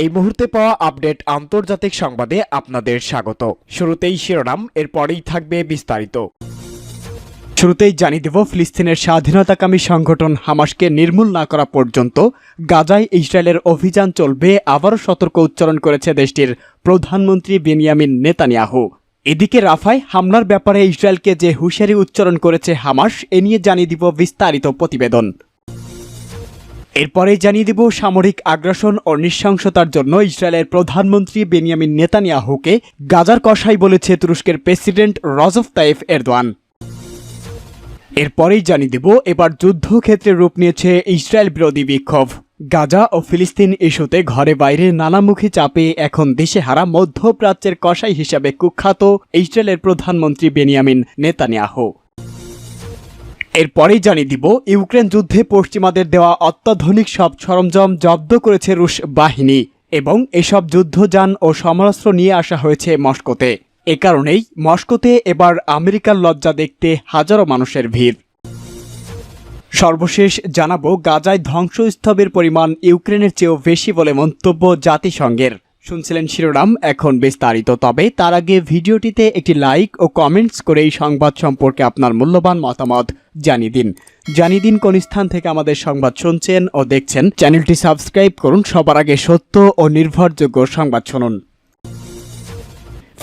এই মুহূর্তে পাওয়া আপডেট আন্তর্জাতিক সংবাদে আপনাদের স্বাগত। শুরুতেই শিরোনাম, এরপরেই থাকবে বিস্তারিত। শুরুতেই জানিয়ে দেব, ফিলিস্তিনের স্বাধীনতাকামী সংগঠন হামাসকে নির্মূল না করা পর্যন্ত গাজায় ইসরায়েলের অভিযান চলবে, আবারও সতর্ক উচ্চারণ করেছে দেশটির প্রধানমন্ত্রী বেনিয়ামিন নেতানিয়াহু। এদিকে রাফায় হামলার ব্যাপারে ইসরায়েলকে যে হুঁশিয়ারি উচ্চারণ করেছে হামাস, এ নিয়ে জানিয়ে দিব বিস্তারিত প্রতিবেদন। এরপরে জানিয়ে দিব, সামরিক আগ্রাসন ও নৃশংসতার জন্য ইসরায়েলের প্রধানমন্ত্রী বেনিয়ামিন নেতানিয়াহুকে গাজার কসাই বলেছে তুরস্কের প্রেসিডেন্ট রজব তাইফ এরদোয়ান। এরপরেই জানিয়ে দেব, এবার যুদ্ধক্ষেত্রে রূপ নিয়েছে ইসরায়েল বিরোধী বিক্ষোভ। গাজা ও ফিলিস্তিন ইস্যুতে ঘরে বাইরে নানামুখী চাপে এখন দিশেহারা মধ্যপ্রাচ্যের কসাই হিসাবে কুখ্যাত ইসরায়েলের প্রধানমন্ত্রী বেনিয়ামিন নেতানিয়াহু। এরপরেই জানিয়ে দিব, ইউক্রেন যুদ্ধে পশ্চিমাদের দেওয়া অত্যাধুনিক সব সরঞ্জাম জব্দ করেছে রুশ বাহিনী এবং এসব যুদ্ধযান ও সমরাস্ত্র নিয়ে আসা হয়েছে মস্কোতে। এ কারণেই মস্কোতে এবার আমেরিকার লজ্জা দেখতে হাজারো মানুষের ভিড়। সর্বশেষ জানাবো, গাজায় ধ্বংসস্তূপের পরিমাণ ইউক্রেনের চেয়েও বেশি বলে মন্তব্য জাতিসংঘের। শুনছিলেন শিরোনাম, এখন বিস্তারিত। তবে তার আগে ভিডিওটিতে একটি লাইক ও কমেন্টস করে এই সংবাদ সম্পর্কে আপনার মূল্যবান মতামত জানিয়ে দিন কোন স্থান থেকে আমাদের সংবাদ শুনছেন ও দেখছেন। চ্যানেলটি সাবস্ক্রাইব করুন সবার আগে সত্য ও নির্ভরযোগ্য সংবাদ শুনুন।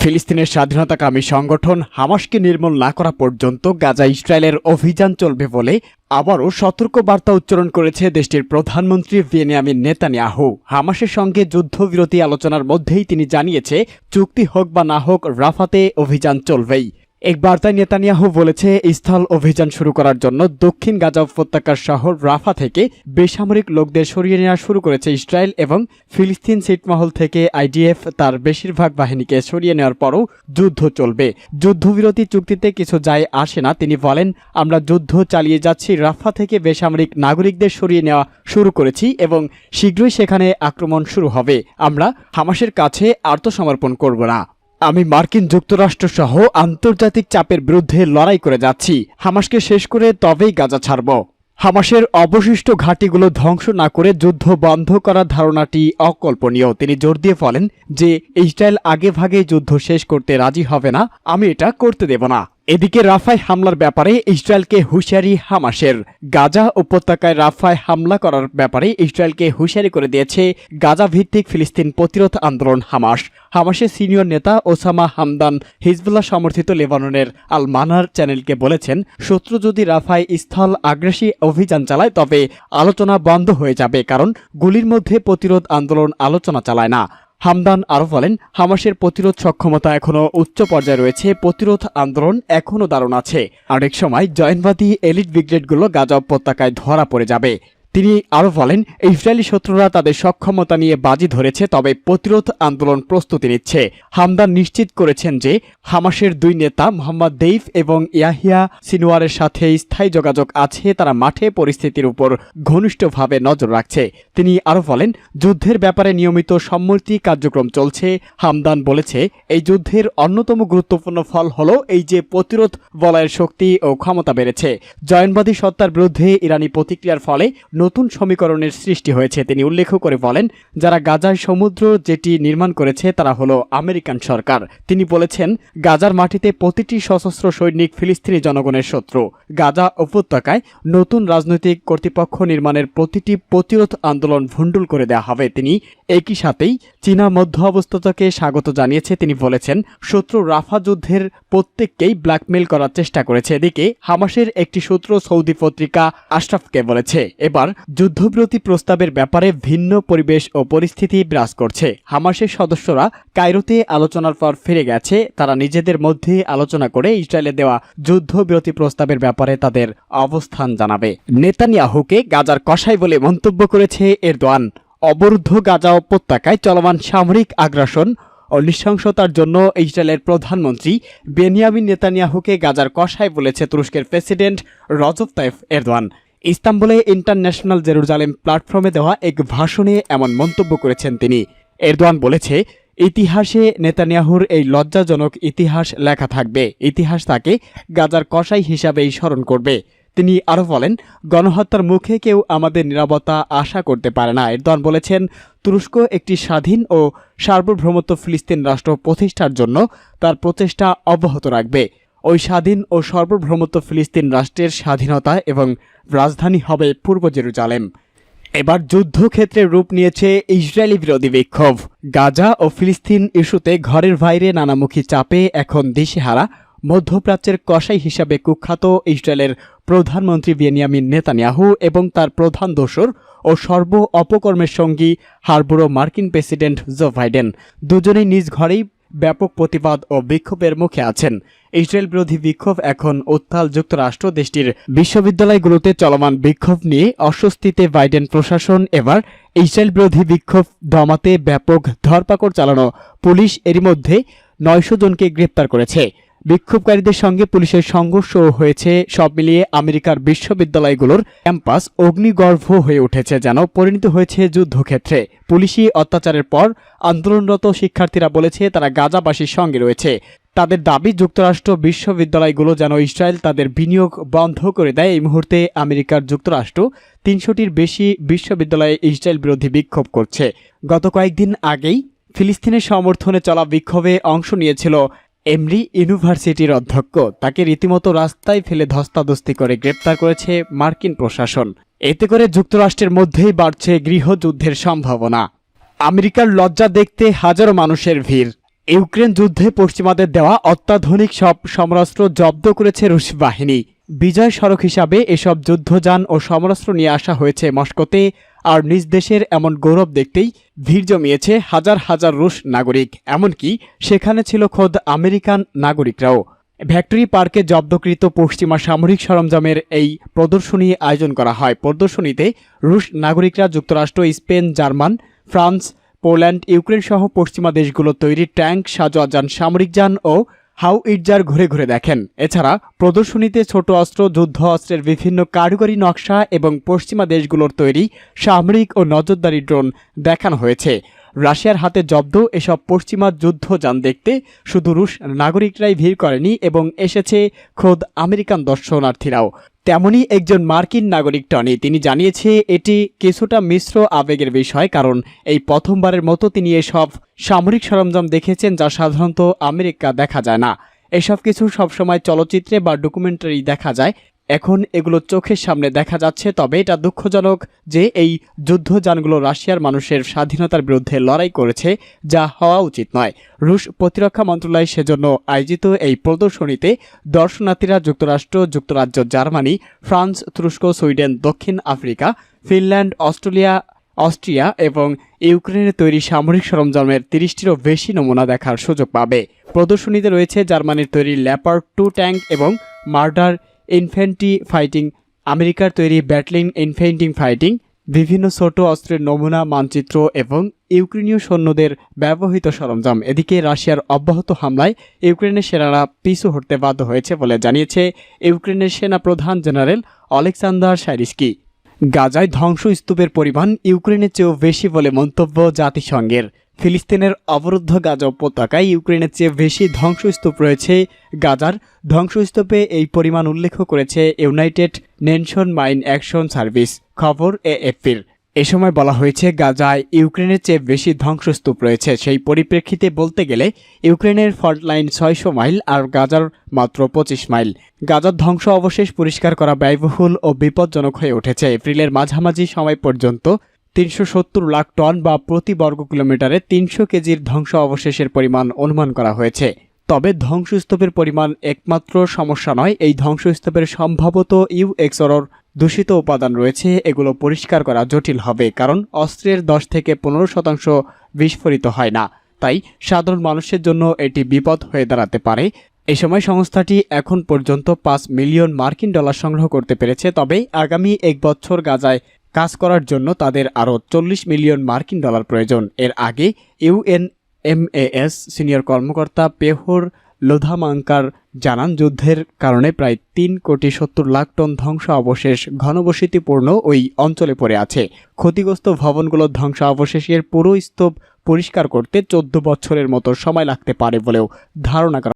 ফিলিস্তিনের স্বাধীনতাকামী সংগঠন হামাসকে নির্মূল না করা পর্যন্ত গাজা ইসরায়েলের অভিযান চলবে বলে আবারও সতর্ক বার্তা উচ্চারণ করেছে দেশটির প্রধানমন্ত্রী বেনিয়ামিন নেতানিয়াহু। হামাসের সঙ্গে যুদ্ধবিরতি আলোচনার মধ্যেই তিনি জানিয়েছে, চুক্তি হোক বা না হোক রাফাতে অভিযান চলবেই। এক বার্তায় নেতানিয়াহু বলেছে, স্থল অভিযান শুরু করার জন্য দক্ষিণ গাজা উপত্যকার শহর রাফা থেকে বেসামরিক লোকদের সরিয়ে নেওয়া শুরু করেছে ইসরায়েল এবং ফিলিস্তিন ছিটমহল থেকে আইডিএফ তার বেশিরভাগ বাহিনীকে সরিয়ে নেওয়ার পরও যুদ্ধ চলবে। যুদ্ধবিরতি চুক্তিতে কিছু যায় আসে না। তিনি বলেন, আমরা যুদ্ধ চালিয়ে যাচ্ছি, রাফা থেকে বেসামরিক নাগরিকদের সরিয়ে নেওয়া শুরু করেছি এবং শীঘ্রই সেখানে আক্রমণ শুরু হবে। আমরা হামাসের কাছে আত্মসমর্পণ করব না। আমি মার্কিন যুক্তরাষ্ট্র সহ আন্তর্জাতিক চাপের বিরুদ্ধে লড়াই করে যাচ্ছি। হামাসকে শেষ করে তবেই গাজা ছাড়ব। হামাসের অবশিষ্ট ঘাঁটিগুলো ধ্বংস না করে যুদ্ধ বন্ধ করার ধারণাটি অকল্পনীয়। তিনি জোর দিয়ে বলেন যে ইসরায়েল আগেভাগে যুদ্ধ শেষ করতে রাজি হবে না, আমি এটা করতে দেব না। এদিকে রাফায় হামলার ব্যাপারে ইসরায়েলকে হুঁশিয়ারি হামাসের। গাজা উপত্যকায় রাফায় হামলা করার ব্যাপারে ইসরায়েলকে হুঁশিয়ারি করে দিয়েছে গাজা ভিত্তিক ফিলিস্তিন প্রতিরোধ আন্দোলন হামাস। হামাসের সিনিয়র নেতা ওসামা হামদান হিজবুল্লাহ সমর্থিত লেবাননের আল মানার চ্যানেলকে বলেছেন, শত্রু যদি রাফায় স্থল আগ্রাসী অভিযান চালায় তবে আলোচনা বন্ধ হয়ে যাবে, কারণ গুলির মধ্যে প্রতিরোধ আন্দোলন আলোচনা চালায় না। হামদান আরও বলেন, হামাসের প্রতিরোধ সক্ষমতা এখনও উচ্চ পর্যায়ে রয়েছে, প্রতিরোধ আন্দোলন এখনও দারুণ আছে। অনেক সময় জয়নবাদী এলিট ব্রিগেডগুলো গাজা উপত্যকায় ধরা পড়ে যাবে। তিনি আরও বলেন, ইসরায়েলি শত্রুরা তাদের সক্ষমতা নিয়ে বাজি ধরেছে, তবে প্রতিরোধ আন্দোলন প্রস্তুতি নিচ্ছে। হামদান নিশ্চিত করেছেন যে হামাসের দুই নেতা মোহাম্মদ দেইফ এবং ইয়াহিয়া সিনওয়ারের সাথে স্থায়ী যোগাযোগ আছে, তারা মাঠে পরিস্থিতির উপর ঘনিষ্ঠভাবে নজর রাখছে। তিনি আরও বলেন, যুদ্ধের ব্যাপারে নিয়মিত সম্মতি কার্যক্রম চলছে। হামদান বলেছে, এই যুদ্ধের অন্যতম গুরুত্বপূর্ণ ফল হলো এই যে প্রতিরোধ বলয়ের শক্তি ও ক্ষমতা বেড়েছে। জয়নবাদী সত্তার বিরুদ্ধে ইরানি প্রতিক্রিয়ার ফলে নতুন সমীকরণের সৃষ্টি হয়েছে। তিনি উল্লেখ করে বলেন, যারা গাজায় সমুদ্র জেটি নির্মাণ করেছে তারা হলো আমেরিকান সরকার। তিনি বলেছেন, গাজার মাটিতে প্রতিটি সশস্ত্র সৈনিক ফিলিস্তিনি জনগণের শত্রু। গাজা উপত্যকায় নতুন রাজনৈতিক কর্তৃপক্ষ নির্মাণের প্রতিটি প্রতিরোধ আন্দোলন ভণ্ডুল করে দেওয়া হবে। তিনি একই সাথেই চীনা মধ্য অবস্থাকে স্বাগত জানিয়েছে। তিনি বলেছেন, শত্রু রাফা যুদ্ধের প্রত্যেককেই ব্ল্যাকমেইল করার চেষ্টা করেছে। এদিকে হামাসের একটি সূত্র সৌদি পত্রিকা আশরাফকে বলেছে, এবার যুদ্ধবিরতি প্রস্তাবের ব্যাপারে ভিন্ন পরিবেশ ও পরিস্থিতি বিরাজ করছে। হামাসের সদস্যরা কায়রোতে আলোচনার পর ফিরে গেছে। তারা নিজেদের মধ্যে আলোচনা করে ইসরায়েলে দেওয়া যুদ্ধবিরতি প্রস্তাবের ব্যাপারে তাদের অবস্থান জানাবে। নেতানিয়াহুকে গাজার কসাই বলে মন্তব্য করেছে এরদোয়ান। অবরুদ্ধ গাজা উপত্যকায় চলমান সামরিক আগ্রাসন ও নৃশংসতার জন্য ইসরায়েলের প্রধানমন্ত্রী বেনিয়ামিন নেতানিয়াহুকে গাজার কসাই বলেছে তুরস্কের প্রেসিডেন্ট রজব তাইফ এরদোয়ান। ইস্তাম্বুলে ইন্টারন্যাশনাল জেরুজালেম প্ল্যাটফর্মে দেওয়া এক ভাষণে এমন মন্তব্য করেছেন তিনি। এরদোয়ান বলেছে, ইতিহাসে নেতানিয়াহুর এই লজ্জাজনক ইতিহাস লেখা থাকবে। ইতিহাস তাকে গাজার কসাই হিসাবেই স্মরণ করবে। তিনি আরও বলেন, গণহত্যার মুখে কেউ আমাদের নিরাপত্তা আশা করতে পারে না। এরদোয়ান বলেছেন, তুরস্ক একটি স্বাধীন ও সার্বভৌমত্ব ফিলিস্তিন রাষ্ট্র প্রতিষ্ঠার জন্য তার প্রচেষ্টা অব্যাহত রাখবে। ওই স্বাধীন ও সার্বভৌমত্ব ফিলিস্তিন রাষ্ট্রের স্বাধীনতা এবং রাজধানী হবে পূর্ব জেরুজালেম। এবার যুদ্ধক্ষেত্রে রূপ নিয়েছে ইসরায়েলি বিরোধী বিক্ষোভ। গাজা ও ফিলিস্তিন ইস্যুতে ঘরের বাইরে নানামুখী চাপে এখন দিশেহারা মধ্যপ্রাচ্যের কসাই হিসাবে কুখ্যাত ইসরায়েলের প্রধানমন্ত্রী বেনিয়ামিন নেতানিয়াহু এবং তার প্রধান দোসর ও সর্ব অপকর্মের সঙ্গী হারবুড়ো মার্কিন প্রেসিডেন্ট জো বাইডেন দুজনেই নিজ ঘরেই ব্যাপক প্রতিবাদ ও বিক্ষোভের মুখে আছেন। ইসরায়েল বিরোধী বিক্ষোভ এখন উত্তাল। যুক্তরাষ্ট্র দেশটির বিশ্ববিদ্যালয়গুলোতে চলমান বিক্ষোভ নিয়ে অস্বস্তিতে বাইডেন প্রশাসন এবার ইসরায়েল বিরোধী বিক্ষোভ দমাতে ব্যাপক ধরপাকড় চালানো পুলিশ এরই মধ্যে 900 জনকে গ্রেপ্তার করেছে। বিক্ষোভকারীদের সঙ্গে পুলিশের সংঘর্ষও হয়েছে। সব মিলিয়ে আমেরিকার বিশ্ববিদ্যালয়গুলোর ক্যাম্পাস অগ্নিগর্ভ হয়ে উঠেছে, যেন পরিণত হয়েছে যুদ্ধক্ষেত্রে। পুলিশি অত্যাচারের পর আন্দোলনরত শিক্ষার্থীরা বলেছে তারা গাজাবাসীর সঙ্গে রয়েছে। তাদের দাবি, যুক্তরাষ্ট্র বিশ্ববিদ্যালয়গুলো যেন ইসরায়েল তাদের বিনিয়োগ বন্ধ করে দেয়। এই মুহূর্তে আমেরিকার যুক্তরাষ্ট্র 300টির বেশি বিশ্ববিদ্যালয়ে ইসরায়েল বিরোধী বিক্ষোভ করছে। গত কয়েকদিন আগেই ফিলিস্তিনের সমর্থনে চলা বিক্ষোভে অংশ নিয়েছিল এমরি ইউনিভার্সিটির অধ্যক্ষ। তাকে রীতিমতো রাস্তায় ফেলে ধস্তাধস্তি করে গ্রেপ্তার করেছে মার্কিন প্রশাসন। এতে করে যুক্তরাষ্ট্রের মধ্যেই বাড়ছে গৃহযুদ্ধের সম্ভাবনা। আমেরিকার লজ্জা দেখতে হাজারো মানুষের ভিড়। ইউক্রেন যুদ্ধে পশ্চিমাদের দেওয়া অত্যাধুনিক সব সমরাস্ত্র জব্দ করেছে রুশ বাহিনী। বিজয় স্মারক হিসাবে এসব যুদ্ধযান ও সমরাস্ত্র নিয়ে আসা হয়েছে মস্কোতে। আর নিজ দেশের এমন গৌরব দেখতেই ভিড় জমিয়েছে হাজার হাজার রুশ নাগরিক। এমনকি সেখানে ছিল খোদ আমেরিকান নাগরিকরাও। ভ্যাক্টরি পার্কে জব্দকৃত পশ্চিমা সামরিক সরঞ্জামের এই প্রদর্শনী আয়োজন করা হয়। প্রদর্শনীতে রুশ নাগরিকরা যুক্তরাষ্ট্র, Spain, German, France, Poland, Ukraine সহ পশ্চিমা দেশগুলোর তৈরি ট্যাঙ্ক, সাজোয়া যান, সামরিক যান ও হাউইটজার ঘুরে ঘুরে দেখেন। এছাড়া প্রদর্শনীতে ছোট অস্ত্র, যুদ্ধ অস্ত্রের বিভিন্ন কারিগরি নকশা এবং পশ্চিমা দেশগুলোর তৈরি সামরিক ও নজরদারি ড্রোন দেখানো হয়েছে। রাশিয়ার হাতে জব্দ এসব পশ্চিমা যুদ্ধযান দেখতে শুধু রুশ নাগরিকরাই ভিড় করেনি এবং এসেছে খোদ আমেরিকান দর্শনার্থীরাও। তেমনি একজন মার্কিন নাগরিক টনি, তিনি জানিয়েছে এটি কিছুটা মিশ্র আবেগের বিষয়, কারণ এই প্রথমবারের মতো তিনি এসব সামরিক সরঞ্জাম দেখেছেন যা সাধারণত আমেরিকা দেখা যায় না। এসব কিছু সবসময় চলচ্চিত্রে বা ডকুমেন্টারি দেখা যায়, এখন এগুলো চোখের সামনে দেখা যাচ্ছে। তবে এটা দুঃখজনক যে এই যুদ্ধযানগুলো রাশিয়ার মানুষের স্বাধীনতার বিরুদ্ধে লড়াই করেছে, যা হওয়া উচিত নয়। রুশ প্রতিরক্ষা মন্ত্রণালয় সেজন্য আয়োজিত এই প্রদর্শনীতে দর্শনার্থীরা যুক্তরাষ্ট্র, যুক্তরাজ্য, জার্মানি, ফ্রান্স, তুরস্ক, সুইডেন, দক্ষিণ আফ্রিকা, ফিনল্যান্ড, অস্ট্রিয়া এবং ইউক্রেনের তৈরি সামরিক সরঞ্জামের 30টিরও বেশি নমুনা দেখার সুযোগ পাবে। প্রদর্শনীতে রয়েছে জার্মানির তৈরি লেপার্ড 2 ট্যাঙ্ক এবং মার্ডার ইনফ্যান্ট্রি ফাইটিং, আমেরিকার তৈরি ব্যাটলিং ইনফ্যান্ট্রি ফাইটিং, বিভিন্ন ছোট অস্ত্রের নমুনা, মানচিত্র এবং ইউক্রেনীয় সৈন্যদের ব্যবহৃত সরঞ্জাম। এদিকে রাশিয়ার অব্যাহত হামলায় ইউক্রেনের সেনারা পিছু হটতে বাধ্য হয়েছে বলে জানিয়েছে ইউক্রেনের সেনা প্রধান জেনারেল অলেকসান্দার সাইরিস্কি। গাজায় ধ্বংসস্তূপের পরিমাণ ইউক্রেনের চেয়েও বেশি বলে মন্তব্য জাতিসংঘের। ফিলিস্তিনের অবরুদ্ধ গাজা উপত্যকায় ইউক্রেনের চেয়ে বেশি ধ্বংসস্তূপ রয়েছে। গাজার ধ্বংসস্তূপে এই পরিমাণ উল্লেখ করেছে United nation mine action service, খবর এএফপির। এ সময় বলা হয়েছে গাজায় ইউক্রেনের চেয়ে বেশি ধ্বংসস্তূপ রয়েছে। সেই পরিপ্রেক্ষিতে বলতে গেলে ইউক্রেনের ফল্ট লাইন 600 মাইল আর গাজার মাত্র 25 মাইল। গাজার ধ্বংস অবশেষ পরিষ্কার করা ব্যয়বহুল ও বিপজ্জনক হয়ে উঠেছে। এপ্রিলের মাঝামাঝি সময় পর্যন্ত 370 লাখ টন বা প্রতি বর্গ কিলোমিটারে 300 কেজির ধ্বংস অবশেষের পরিমাণ অনুমান করা হয়েছে। তবে ধ্বংসস্তূপের পরিমাণ একমাত্র সমস্যা নয়, এই ধ্বংসস্তূপের সম্ভবত ইউএক্সরর দূষিত উপাদান রয়েছে। এগুলো পরিষ্কার করা জটিল হবে, কারণ অস্ত্রের 10 থেকে 15% বিস্ফোরিত হয় না। তাই সাধারণ মানুষের জন্য এটি বিপদ হয়ে দাঁড়াতে পারে। এই সময় সংস্থাটি এখন পর্যন্ত $5 মিলিয়ন মার্কিন ডলার সংগ্রহ করতে পেরেছে। তবে আগামী 1 বছর গাজায় কাজ করার জন্য তাদের আরও $40 মিলিয়ন মার্কিন ডলার প্রয়োজন। এর আগে ইউএনএমএএস সিনিয়র কর্মকর্তা পেহর লোধামাঙ্কার জানান, যুদ্ধের কারণে প্রায় 3,70,00,000 টন ধ্বংস অবশেষ ঘনবসতিপূর্ণ ওই অঞ্চলে পড়ে আছে। ক্ষতিগ্রস্ত ভবনগুলোর ধ্বংস অবশেষের পুরো স্তূপ পরিষ্কার করতে 14 বছরের মতো সময় লাগতে পারে বলেও ধারণা করা